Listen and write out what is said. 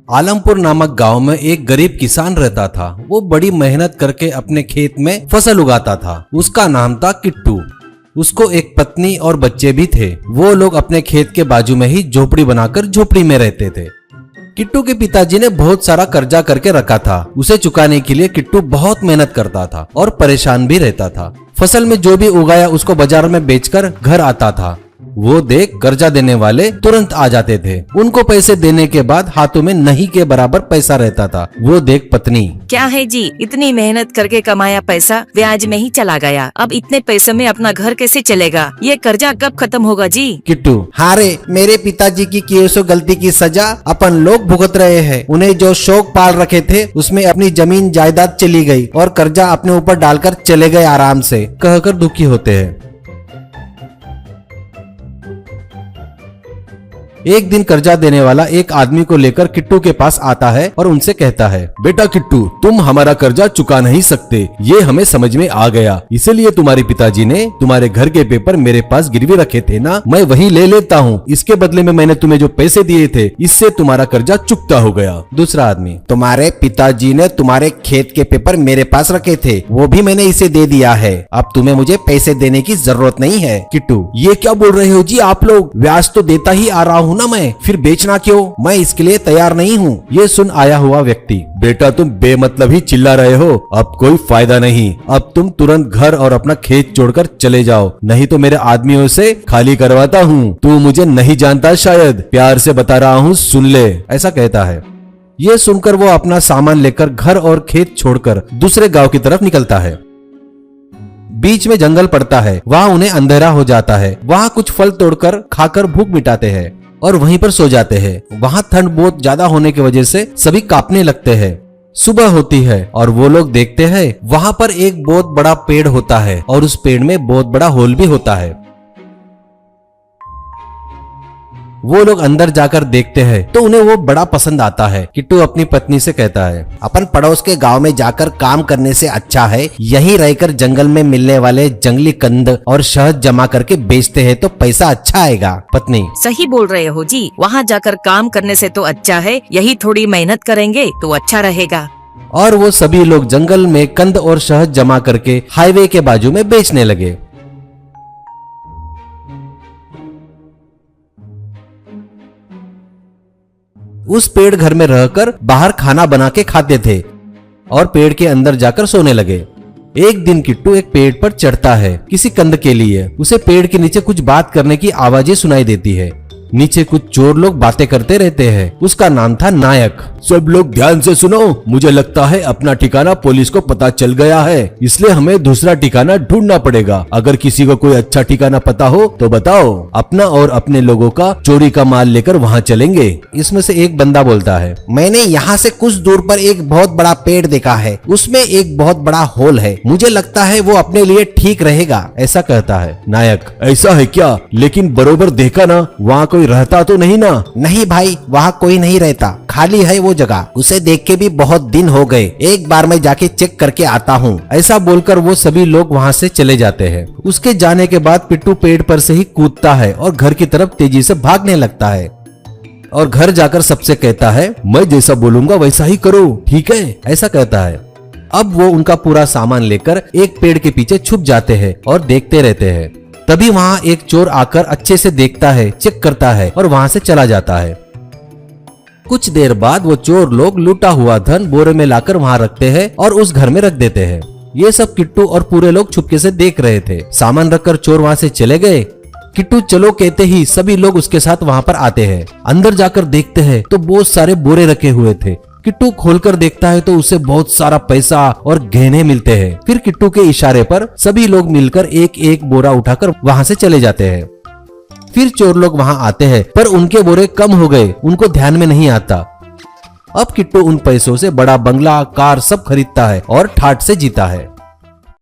आलमपुर नामक गांव में एक गरीब किसान रहता था। वो बड़ी मेहनत करके अपने खेत में फसल उगाता था। उसका नाम था किट्टू। उसको एक पत्नी और बच्चे भी थे। वो लोग अपने खेत के बाजू में ही झोपड़ी बनाकर झोपड़ी में रहते थे। किट्टू के पिताजी ने बहुत सारा कर्जा करके रखा था। उसे चुकाने के लिए किट्टू बहुत मेहनत करता था और परेशान भी रहता था। फसल में जो भी उगाया उसको बाजार में बेचकर घर आता था। वो देख कर्जा देने वाले तुरंत आ जाते थे। उनको पैसे देने के बाद हाथों में नहीं के बराबर पैसा रहता था। वो देख पत्नी, क्या है जी, इतनी मेहनत करके कमाया पैसा ब्याज में ही चला गया। अब इतने पैसे में अपना घर कैसे चलेगा? ये कर्जा कब खत्म होगा जी? किट्टू, हारे मेरे पिताजी की किए सो गलती की सजा अपन लोग भुगत रहे हैं। उन्हें जो शौक पाल रखे थे उसमें अपनी जमीन जायदाद चली गई और कर्जा अपने ऊपर डालकर चले गए आराम से, कहकर दुखी होते हैं। एक दिन कर्जा देने वाला एक आदमी को लेकर किट्टू के पास आता है और उनसे कहता है, बेटा किट्टू, तुम हमारा कर्जा चुका नहीं सकते, ये हमें समझ में आ गया। इसीलिए तुम्हारे पिताजी ने तुम्हारे घर के पेपर मेरे पास गिरवी रखे थे ना, मैं वही ले लेता हूँ। इसके बदले में मैंने तुम्हें जो पैसे दिए थे, इससे तुम्हारा कर्जा चुकता हो गया। दूसरा आदमी, तुम्हारे पिताजी ने तुम्हारे खेत के पेपर मेरे पास रखे थे, वो भी मैंने इसे दे दिया है। अब तुम्हें मुझे पैसे देने की जरूरत नहीं है। किट्टू, ये क्या बोल रहे हो जी आप लोग? ब्याज तो देता ही आ रहा हूँ ना मैं, फिर बेचना क्यों? मैं इसके लिए तैयार नहीं हूँ। ये सुन आया हुआ व्यक्ति, बेटा तुम बेमतलब ही चिल्ला रहे हो, अब कोई फायदा नहीं। अब तुम तुरंत घर और अपना खेत छोड़कर चले जाओ, नहीं तो मेरे आदमियों से खाली करवाता हूँ। तू मुझे नहीं जानता शायद, प्यार से बता रहा हूँ, सुन ले, ऐसा कहता है। ये सुनकर वो अपना सामान लेकर घर और खेत छोड़कर दूसरे गांव की तरफ निकलता है। बीच में जंगल पड़ता है, वहाँ उन्हें अंधेरा हो जाता है। वहाँ कुछ फल तोड़कर खाकर भूख मिटाते हैं और वहीं पर सो जाते हैं। वहाँ ठंड बहुत ज्यादा होने की वजह से सभी कांपने लगते हैं। सुबह होती है और वो लोग देखते हैं वहाँ पर एक बहुत बड़ा पेड़ होता है और उस पेड़ में बहुत बड़ा होल भी होता है। वो लोग अंदर जाकर देखते हैं तो उन्हें वो बड़ा पसंद आता है। किट्टू अपनी पत्नी से कहता है, अपन पड़ोस के गांव में जाकर काम करने से अच्छा है यहीं रहकर जंगल में मिलने वाले जंगली कंद और शहद जमा करके बेचते हैं तो पैसा अच्छा आएगा। पत्नी, सही बोल रहे हो जी, वहाँ जाकर काम करने से तो अच्छा है यही थोड़ी मेहनत करेंगे तो अच्छा रहेगा। और वो सभी लोग जंगल में कंद और शहद जमा करके हाईवे के बाजू में बेचने लगे। उस पेड़ घर में रहकर बाहर खाना बना के खाते थे और पेड़ के अंदर जाकर सोने लगे। एक दिन किट्टू एक पेड़ पर चढ़ता है किसी कंद के लिए। उसे पेड़ के नीचे कुछ बात करने की आवाजें सुनाई देती है। नीचे कुछ चोर लोग बातें करते रहते हैं। उसका नाम था नायक। सब लोग ध्यान से सुनो, मुझे लगता है अपना ठिकाना पुलिस को पता चल गया है, इसलिए हमें दूसरा ठिकाना ढूंढना पड़ेगा। अगर किसी को कोई अच्छा ठिकाना पता हो तो बताओ, अपना और अपने लोगों का चोरी का माल लेकर वहाँ चलेंगे। इसमें से एक बंदा बोलता है, मैंने यहाँ से कुछ दूर पर एक बहुत बड़ा पेड़ देखा है, उसमें एक बहुत बड़ा होल है, मुझे लगता है वो अपने लिए ठीक रहेगा, ऐसा कहता है। नायक, ऐसा है क्या? लेकिन बरोबर देखा ना, वहाँ कोई रहता तो नहीं ना? नहीं भाई, वहाँ कोई नहीं रहता, खाली है वो जगह, उसे देख के भी बहुत दिन हो गए, एक बार मैं जाके चेक करके आता हूँ। ऐसा बोलकर वो सभी लोग वहाँ से चले जाते हैं। उसके जाने के बाद पिट्टू पेड़ पर से ही कूदता है और घर की तरफ तेजी से भागने लगता है और घर जाकर सबसे कहता है, मैं जैसा बोलूंगा वैसा ही करो, ठीक है, ऐसा कहता है। अब वो उनका पूरा सामान लेकर एक पेड़ के पीछे छुप जाते हैं और देखते रहते हैं। तभी वहाँ एक चोर आकर अच्छे से देखता है, चेक करता है और वहाँ से चला जाता है। कुछ देर बाद वो चोर लोग लूटा हुआ धन बोरे में लाकर वहाँ रखते हैं और उस घर में रख देते हैं। ये सब किट्टू और पूरे लोग छुपके से देख रहे थे। सामान रखकर चोर वहाँ से चले गए। किट्टू चलो कहते ही सभी लोग उसके साथ वहाँ पर आते हैं। अंदर जाकर देखते हैं तो बहुत सारे बोरे रखे हुए थे। किट्टू खोलकर देखता है तो उसे बहुत सारा पैसा और गहने मिलते हैं। फिर किट्टू के इशारे पर सभी लोग मिलकर एक एक बोरा उठाकर वहाँ से चले जाते हैं। फिर चोर लोग वहाँ आते हैं पर उनके बोरे कम हो गए, उनको ध्यान में नहीं आता। अब किट्टू उन पैसों से बड़ा बंगला, कार सब खरीदता है और ठाठ से जीता है।